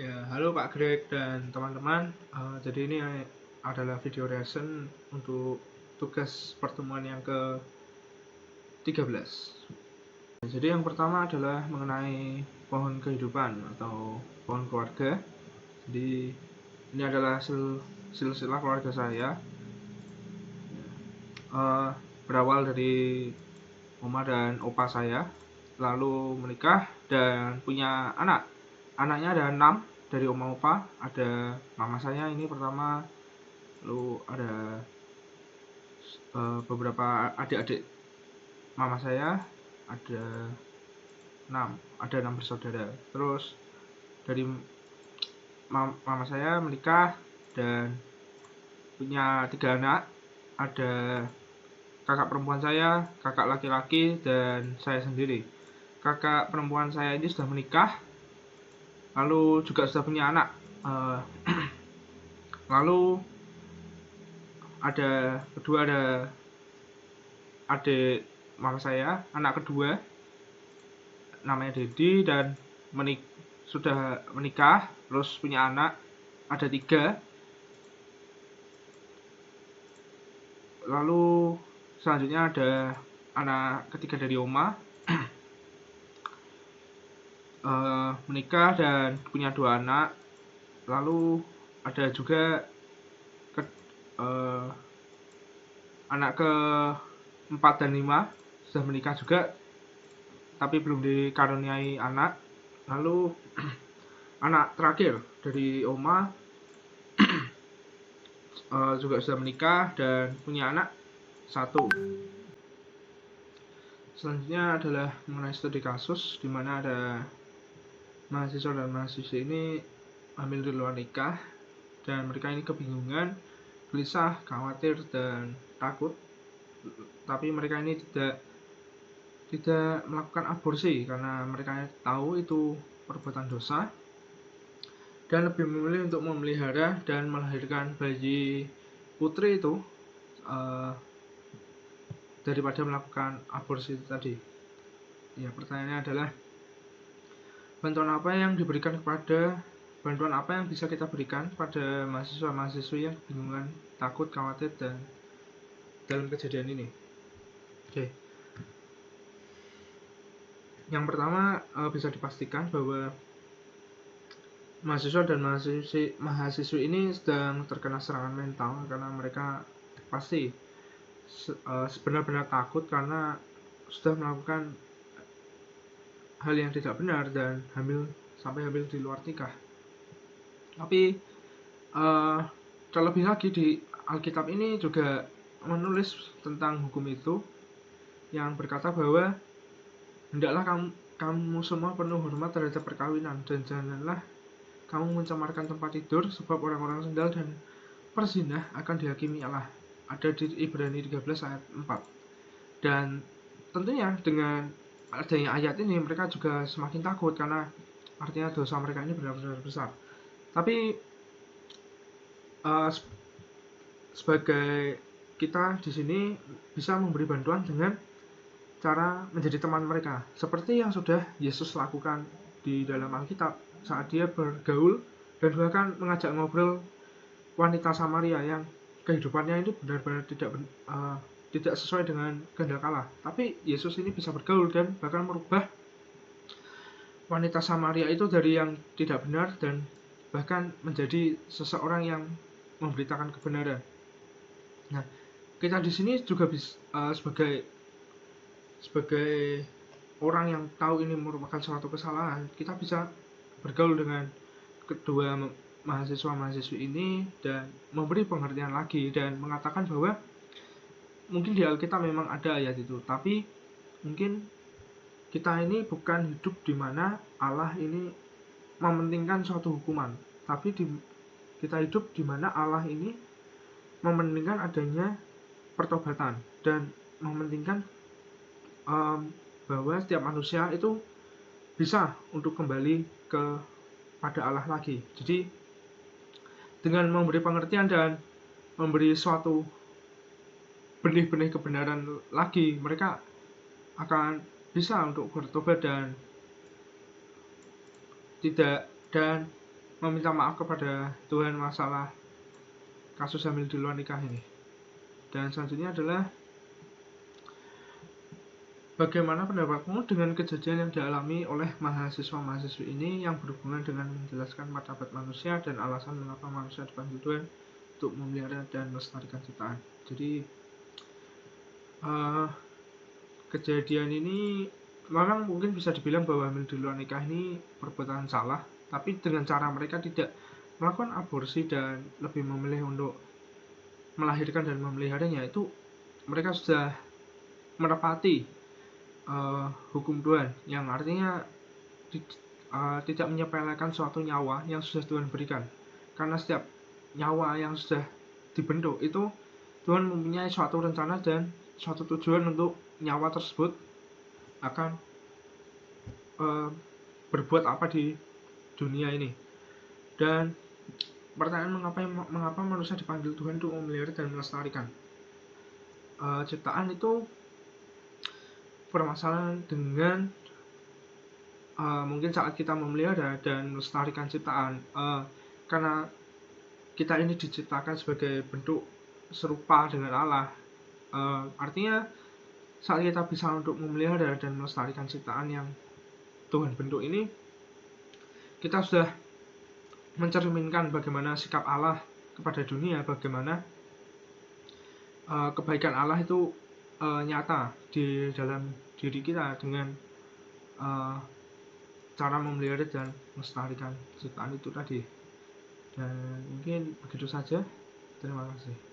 Ya, halo Pak Greg dan teman-teman. Jadi ini adalah video reaction untuk tugas pertemuan yang ke-13. Jadi yang pertama adalah mengenai pohon kehidupan atau pohon keluarga. Jadi ini adalah silsilah keluarga saya. Berawal dari oma dan opa saya, lalu menikah dan punya anak. Anaknya ada 6 dari oma opa. Ada mama saya ini pertama, lalu ada beberapa adik-adik mama saya, ada 6 bersaudara. Terus dari mama saya menikah dan punya 3 anak. Ada kakak perempuan saya, kakak laki-laki, dan saya sendiri. Kakak perempuan saya ini sudah menikah, lalu juga sudah punya anak. Lalu ada adik mama saya, anak kedua, namanya Dedi, dan sudah menikah, terus punya anak, ada 3. Lalu selanjutnya ada anak ketiga dari oma, menikah dan punya 2 anak. Lalu ada juga anak ke-4 dan 5 sudah menikah juga, tapi belum dikaruniai anak. Lalu anak terakhir dari oma juga sudah menikah dan punya anak 1. Selanjutnya adalah mengenai studi kasus, di mana ada mahasiswa dan mahasiswi ini hamil di luar nikah, dan mereka ini kebingungan, gelisah, khawatir, dan takut. Tapi mereka ini tidak melakukan aborsi karena mereka tahu itu perbuatan dosa, dan lebih memilih untuk memelihara dan melahirkan bayi putri itu daripada melakukan aborsi itu tadi. Ya, pertanyaannya adalah bantuan apa yang bisa kita berikan pada mahasiswa-mahasiswi yang kebingungan, takut, khawatir dan dalam kejadian ini. Oke. Yang pertama, bisa dipastikan bahwa mahasiswa dan mahasiswi ini sedang terkena serangan mental karena mereka pasti sebenar-benar takut karena sudah melakukan hal yang tidak benar dan sampai hamil di luar nikah. Tapi terlebih lagi di Alkitab ini juga menulis tentang hukum itu, yang berkata bahwa hendaklah kamu semua penuh hormat terhadap perkawinan, dan janganlah kamu mencemarkan tempat tidur, sebab orang-orang sendal dan perzina akan dihakimi Allah. Ada di Ibrani 13 ayat 4. Dan tentunya dengan adanya ayat ini mereka juga semakin takut karena artinya dosa mereka ini benar-benar besar. Tapi sebagai kita di sini bisa memberi bantuan dengan cara menjadi teman mereka, seperti yang sudah Yesus lakukan di dalam Alkitab saat dia bergaul dan bahkan mengajak ngobrol wanita Samaria yang kehidupannya itu benar-benar tidak sesuai dengan kehendak Allah. Tapi Yesus ini bisa bergaul dan bahkan merubah wanita Samaria itu dari yang tidak benar dan bahkan menjadi seseorang yang memberitakan kebenaran. Nah, kita di sini juga bisa sebagai orang yang tahu ini merupakan suatu kesalahan, kita bisa bergaul dengan kedua mahasiswa-mahasiswi ini dan memberi pengertian lagi dan mengatakan bahwa mungkin di Alkitab memang ada ayat itu, tapi mungkin kita ini bukan hidup di mana Allah ini mementingkan suatu hukuman, tapi kita hidup di mana Allah ini mementingkan adanya pertobatan dan mementingkan bahwa setiap manusia itu bisa untuk kembali kepada Allah lagi. Jadi dengan memberi pengertian dan memberi suatu benih-benih kebenaran lagi, mereka akan bisa untuk bertobat dan meminta maaf kepada Tuhan masalah kasus hamil di luar nikah ini. Dan selanjutnya adalah bagaimana pendapatmu dengan kejadian yang dialami oleh mahasiswa-mahasiswi ini yang berhubungan dengan menjelaskan martabat manusia dan alasan mengapa manusia dipanggil Tuhan untuk memelihara dan melestarikan ciptaan. Jadi kejadian ini memang mungkin bisa dibilang bahwa hamil di luar nikah ini perbuatan salah, tapi dengan cara mereka tidak melakukan aborsi dan lebih memilih untuk melahirkan dan memeliharanya, itu mereka sudah menepati hukum Tuhan, yang artinya tidak menyepelekan suatu nyawa yang sudah Tuhan berikan. Karena setiap nyawa yang sudah dibentuk itu Tuhan mempunyai suatu rencana dan suatu tujuan untuk nyawa tersebut akan berbuat apa di dunia ini. Dan pertanyaan mengapa manusia dipanggil Tuhan untuk memelihara dan melestarikan ciptaan itu permasalahan dengan mungkin saat kita memelihara dan melestarikan ciptaan, karena kita ini diciptakan sebagai bentuk serupa dengan Allah, artinya saat kita bisa untuk memelihara dan melestarikan ciptaan yang Tuhan bentuk ini, kita sudah mencerminkan bagaimana sikap Allah kepada dunia, bagaimana kebaikan Allah itu nyata di dalam diri kita dengan cara memelihara dan melestarikan ciptaan itu tadi. Dan mungkin begitu saja. Terima kasih.